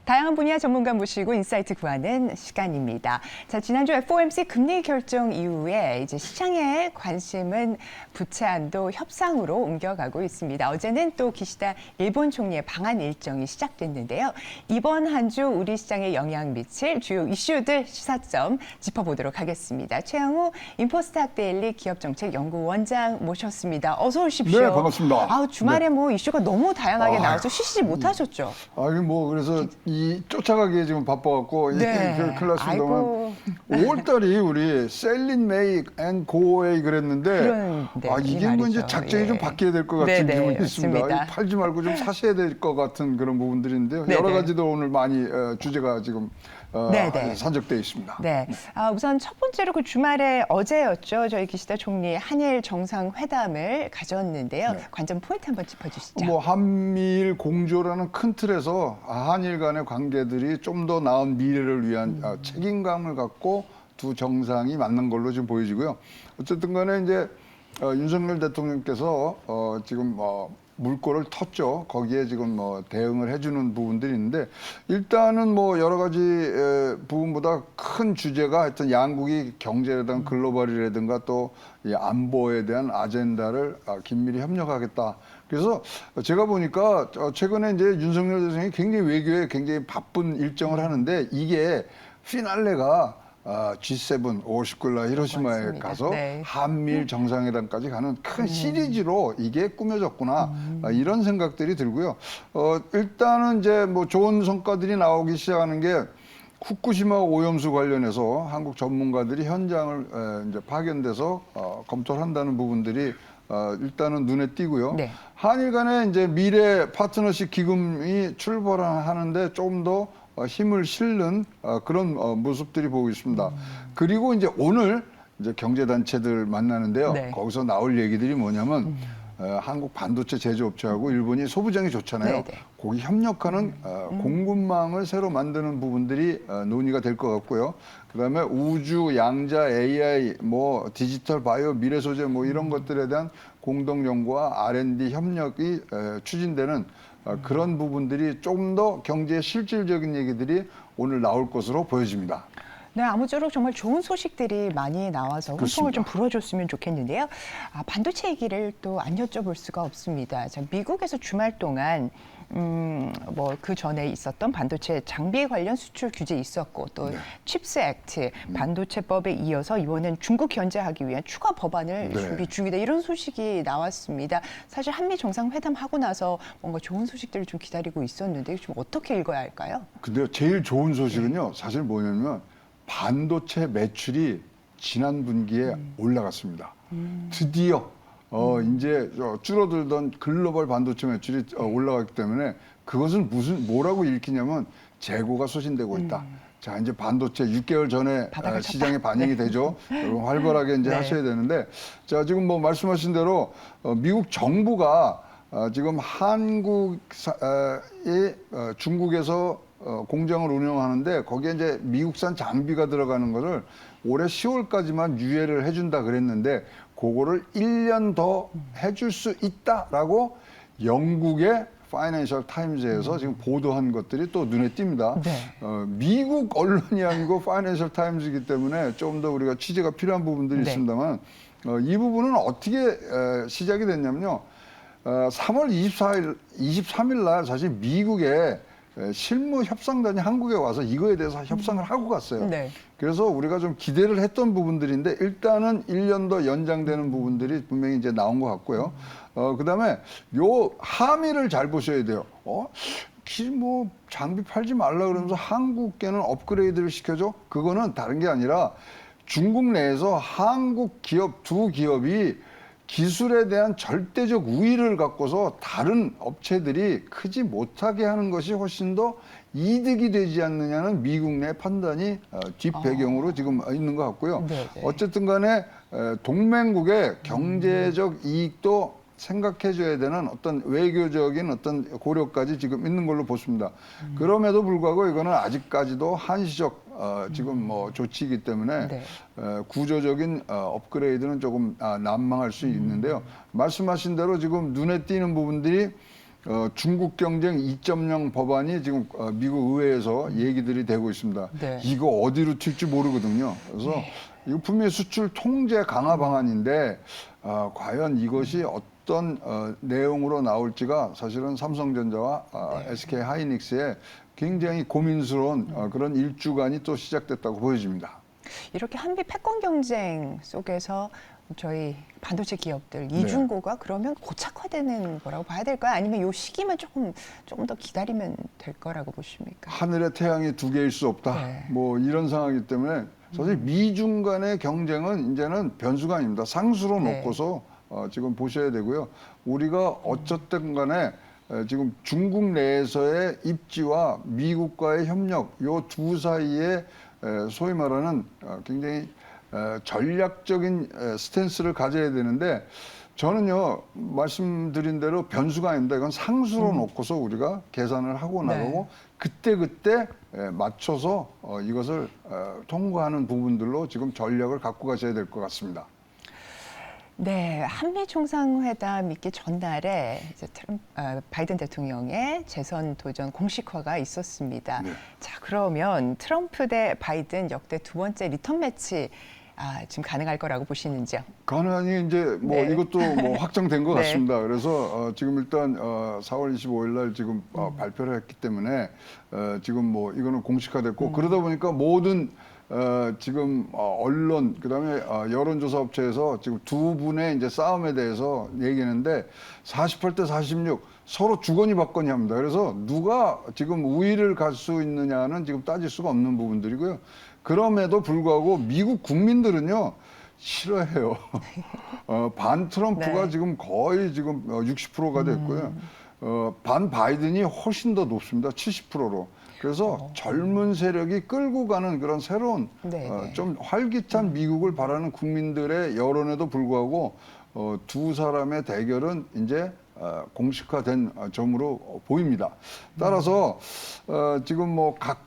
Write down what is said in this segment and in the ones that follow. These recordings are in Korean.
다양한 분야 전문가 모시고 인사이트 구하는 시간입니다. 자, 지난주 FOMC 금리 결정 이후에 이제 시장의 관심은 부채 한도 협상으로 옮겨가고 있습니다. 어제는 또 기시다 일본 총리의 방한 일정이 시작됐는데요. 이번 한 주 우리 시장에 영향 미칠 주요 이슈들 시사점 짚어보도록 하겠습니다. 최영우 인포스탁데일리 기업정책연구원장 모셨습니다. 어서 오십시오. 네, 반갑습니다. 주말에 뭐 이슈가 너무 다양하게 나와서 쉬시지 못하셨죠? 아니 뭐 그래서 이 쫓아가기에 지금 바빠갖고 네. 클래스 동안 5월달이 우리 셀린 메이 앤 고웨이 그랬는데 이게 뭐 이제 작전이 좀 바뀌어야 될 것 같은 기분이 있습니다. 팔지 말고 좀 사셔야 될 것 같은 그런 부분들인데요. 여러 가지도 오늘 많이 주제가 지금 산적되어 있습니다. 네. 우선 첫 번째로 그 주말에 어제였죠. 저희 기시다 총리 한일 정상회담을 가졌는데요. 관전 포인트 한번 짚어주시죠. 뭐 한미일 공조라는 큰 틀에서 한일 간의 관계들이 좀 더 나은 미래를 위한 책임감을 갖고 두 정상이 만난 걸로 지금 보여지고요. 어쨌든 간에 이제 윤석열 대통령께서 지금 물꼬를 텄죠. 거기에 지금 대응을 해주는 부분들이 있는데 일단은 뭐 여러 가지 부분보다 큰 주제가 하여튼 양국이 경제라든가 글로벌이라든가 또 이 안보에 대한 아젠다를 긴밀히 협력하겠다. 그래서 제가 보니까 최근에 이제 윤석열 대통령이 굉장히 외교에 굉장히 바쁜 일정을 하는데 이게 피날레가 G7 5월 19일 날 히로시마에 맞습니다. 가서 네. 한미일 정상회담까지 가는 큰 시리즈로 이게 꾸며졌구나 이런 생각들이 들고요. 일단은 이제 뭐 좋은 성과들이 나오기 시작하는 게 후쿠시마 오염수 관련해서 한국 전문가들이 현장을 이제 파견돼서 검토를 한다는 부분들이 일단은 눈에 띄고요. 네. 한일 간의 이제 미래 파트너십 기금이 출범하는데 조금 더 힘을 실는 그런 모습들이 보고 있습니다. 그리고 이제 오늘 이제 경제단체들 만나는데요. 네. 거기서 나올 얘기들이 뭐냐면 한국 반도체 제조업체하고 일본이 소부장이 좋잖아요. 거기 협력하는 공급망을 새로 만드는 부분들이 논의가 될 것 같고요. 그다음에 우주, 양자, AI, 뭐 디지털, 바이오, 미래 소재 뭐 이런 것들에 대한 공동 연구와 R&D 협력이 추진되는 그런 부분들이 조금 더 경제에 실질적인 얘기들이 오늘 나올 것으로 보여집니다. 네, 아무쪼록 정말 좋은 소식들이 많이 나와서 훈풍을 좀 불어줬으면 좋겠는데요. 반도체 얘기를 또 안 여쭤볼 수가 없습니다. 자, 미국에서 주말 동안 뭐 그 전에 있었던 반도체 장비 관련 수출 규제 있었고 또 칩스 액트 반도체법에 이어서 이번엔 중국 견제하기 위한 추가 법안을 준비 중이다 이런 소식이 나왔습니다. 사실 한미 정상회담 하고 나서 뭔가 좋은 소식들을 좀 기다리고 있었는데 좀 어떻게 읽어야 할까요? 근데요, 제일 좋은 소식은요, 사실 뭐냐면 반도체 매출이 지난 분기에 올라갔습니다. 드디어 이제 줄어들던 글로벌 반도체 매출이 올라갔기 때문에 그것은 뭐라고 읽히냐면 재고가 소진되고 있다. 자, 이제 반도체 6개월 전에 시장에 반영이 되죠. 여러분 활발하게 이제 하셔야 되는데, 자, 지금 뭐 말씀하신 대로 미국 정부가 지금 한국이 중국에서 공장을 운영하는데 거기에 이제 미국산 장비가 들어가는 거를 올해 10월까지만 유예를 해준다 그랬는데 그거를 1년 더 해줄 수 있다라고 영국의 파이낸셜 타임즈에서 지금 보도한 것들이 또 눈에 띕니다. 미국 언론이 아니고 파이낸셜 타임즈이기 때문에 좀 더 우리가 취재가 필요한 부분들이 있습니다만 이 부분은 어떻게 시작이 됐냐면요. 3월 23일 날 사실 미국에 실무 협상단이 한국에 와서 이거에 대해서 협상을 하고 갔어요. 그래서 우리가 좀 기대를 했던 부분들인데 일단은 1년 더 연장되는 부분들이 분명히 이제 나온 것 같고요. 그다음에 요 함의를 잘 보셔야 돼요. 뭐 장비 팔지 말라 그러면서 한국계는 업그레이드를 시켜줘? 그거는 다른 게 아니라 중국 내에서 한국 기업 두 기업이 기술에 대한 절대적 우위를 갖고서 다른 업체들이 크지 못하게 하는 것이 훨씬 더 이득이 되지 않느냐는 미국 내 판단이 뒷배경으로 지금 있는 것 같고요. 어쨌든 간에 동맹국의 경제적 이익도 생각해줘야 되는 어떤 외교적인 어떤 고려까지 지금 있는 걸로 보십니다. 그럼에도 불구하고 이거는 아직까지도 한시적 지금 뭐 조치이기 때문에 구조적인 업그레이드는 조금 난망할 수 있는데요. 말씀하신 대로 지금 눈에 띄는 부분들이 중국 경쟁 2.0 법안이 지금 미국 의회에서 얘기들이 되고 있습니다. 네. 이거 어디로 튈지 모르거든요. 그래서 이거 분명히 수출 통제 강화 방안인데 과연 이것이 어떤 내용으로 나올지가 사실은 삼성전자와 SK 하이닉스의 굉장히 고민스러운 그런 일주간이 또 시작됐다고 보여집니다. 이렇게 한미 패권 경쟁 속에서 저희 반도체 기업들 이중고가 그러면 고착화되는 거라고 봐야 될까요? 아니면 이 시기만 조금 더 기다리면 될 거라고 보십니까? 하늘에 태양이 두 개일 수 없다. 네. 뭐 이런 상황이기 때문에 사실 미중 간의 경쟁은 이제는 변수가 아닙니다. 상수로 네. 놓고서 지금 보셔야 되고요. 우리가 어쨌든 간에 지금 중국 내에서의 입지와 미국과의 협력 요 두 사이에 소위 말하는 굉장히 전략적인 스탠스를 가져야 되는데 저는요 말씀드린 대로 변수가 아닙니다. 이건 상수로 놓고서 우리가 계산을 하고 나가고 그때 맞춰서 이것을 통과하는 부분들로 지금 전략을 갖고 가셔야 될 것 같습니다. 네, 한미 정상회담 있기 전날에 이제 바이든 대통령의 재선 도전 공식화가 있었습니다. 네. 자, 그러면 트럼프 대 바이든 역대 두 번째 리턴 매치 지금 가능할 거라고 보시는지요? 가능하니 이제 뭐 네. 이것도 뭐 확정된 것 네. 같습니다. 그래서 지금 일단 4월 25일 날 지금 발표를 했기 때문에 지금 뭐 이거는 공식화됐고 그러다 보니까 모든 지금 언론 그다음에 여론조사 업체에서 지금 두 분의 이제 싸움에 대해서 얘기했는데 48대 46 서로 주거니 받거니 합니다. 그래서 누가 지금 우위를 갈 수 있느냐는 지금 따질 수가 없는 부분들이고요. 그럼에도 불구하고 미국 국민들은요 싫어해요. 반 트럼프가 네. 지금 거의 지금 60%가 됐고요. 반 바이든이 훨씬 더 높습니다. 70%로. 그래서 젊은 세력이 끌고 가는 그런 새로운 네. 좀 활기찬 미국을 바라는 국민들의 여론에도 불구하고 두 사람의 대결은 이제 공식화된 점으로 보입니다. 따라서 지금 뭐 각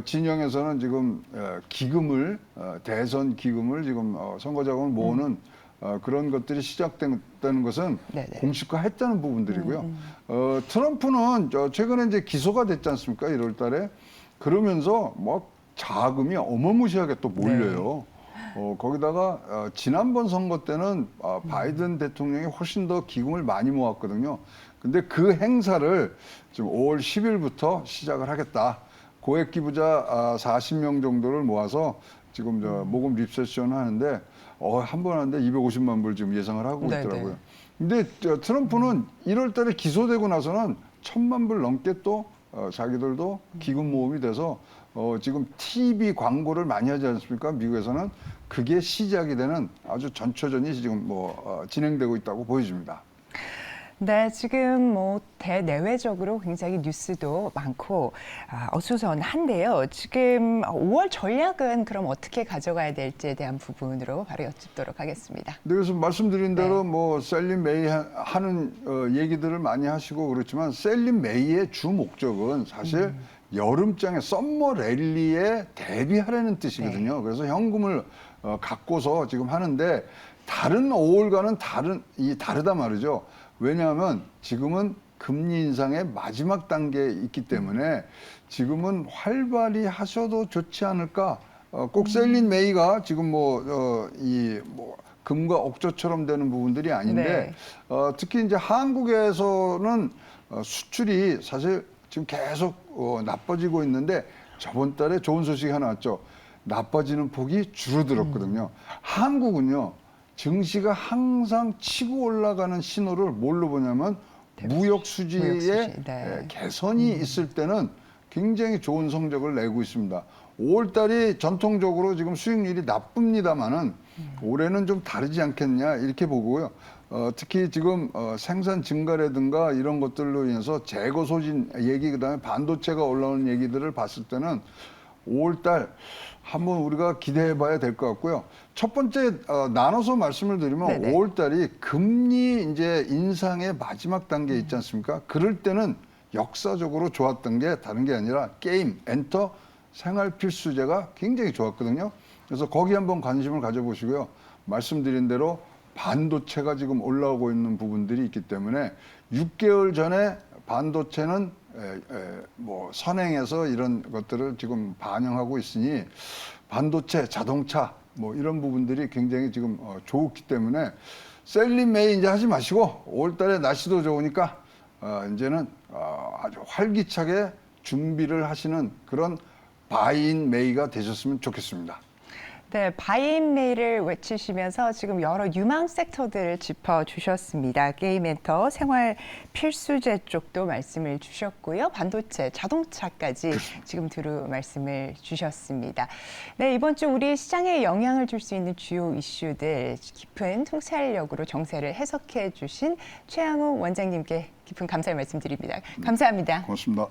진영에서는 지금 기금을 대선 기금을 지금 선거 자금을 모으는 그런 것들이 시작됐다는 것은 네네. 공식화했다는 부분들이고요. 트럼프는 최근에 이제 기소가 됐지 않습니까? 1월 달에. 그러면서 뭐 자금이 어마무시하게 또 몰려요. 거기다가 지난번 선거 때는 바이든 대통령이 훨씬 더 기금을 많이 모았거든요. 근데 그 행사를 지금 5월 10일부터 시작을 하겠다. 고액 기부자 40명 정도를 모아서 지금 모금 리셉션 하는데 한 번 하는데 250만 불 지금 예상을 하고 네네. 있더라고요. 근데 트럼프는 1월 달에 기소되고 나서는 1,000만 불 넘게 또 자기들도 기금 모음이 돼서 지금 TV 광고를 많이 하지 않습니까? 미국에서는 그게 시작이 되는 아주 전초전이 지금 진행되고 있다고 보여집니다. 네, 지금 뭐 대내외적으로 굉장히 뉴스도 많고 어수선한데요. 지금 5월 전략은 그럼 어떻게 가져가야 될지에 대한 부분으로 바로 여쭙도록 하겠습니다. 네, 그래서 말씀드린 대로 네. 뭐 셀린 메이 하는 얘기들을 많이 하시고 그렇지만 셀린 메이의 주 목적은 사실 여름장에 썸머 랠리에 대비하라는 뜻이거든요. 네. 그래서 현금을 갖고서 지금 하는데 다른 5월과는 다르다 말이죠. 왜냐하면 지금은 금리 인상의 마지막 단계에 있기 때문에 지금은 활발히 하셔도 좋지 않을까. 꼭 셀린 메이가 지금 금과 옥조처럼 되는 부분들이 아닌데 특히 이제 한국에서는 수출이 사실 지금 계속 나빠지고 있는데 저번 달에 좋은 소식이 하나 왔죠. 나빠지는 폭이 줄어들었거든요. 한국은요. 증시가 항상 치고 올라가는 신호를 뭘로 보냐면 무역 수지의 네. 개선이 있을 때는 굉장히 좋은 성적을 내고 있습니다. 5월 달이 전통적으로 지금 수익률이 나쁩니다만은 올해는 좀 다르지 않겠냐 이렇게 보고요. 특히 지금 생산 증가라든가 이런 것들로 인해서 재고 소진 얘기 그다음에 반도체가 올라오는 얘기들을 봤을 때는 5월 달 한번 우리가 기대해 봐야 될 것 같고요. 첫 번째 나눠서 말씀을 드리면 네네. 5월 달이 금리 이제 인상의 마지막 단계에 있지 않습니까? 그럴 때는 역사적으로 좋았던 게 다른 게 아니라 게임, 엔터, 생활 필수제가 굉장히 좋았거든요. 그래서 거기 한번 관심을 가져보시고요. 말씀드린 대로 반도체가 지금 올라오고 있는 부분들이 있기 때문에 6개월 전에 반도체는 뭐 선행해서 이런 것들을 지금 반영하고 있으니 반도체, 자동차 뭐 이런 부분들이 굉장히 지금 좋기 때문에 셀링메이 이제 하지 마시고 5월달에 날씨도 좋으니까 이제는 아주 활기차게 준비를 하시는 그런 바이인 메이가 되셨으면 좋겠습니다. 네, 바이인메이를 외치시면서 지금 여러 유망 섹터들을 짚어주셨습니다. 게임엔터, 생활 필수재 쪽도 말씀을 주셨고요. 반도체, 자동차까지 지금 두루 말씀을 주셨습니다. 네, 이번 주 우리 시장에 영향을 줄 수 있는 주요 이슈들 깊은 통찰력으로 정세를 해석해 주신 최양욱 원장님께 깊은 감사의 말씀드립니다. 감사합니다. 고맙습니다.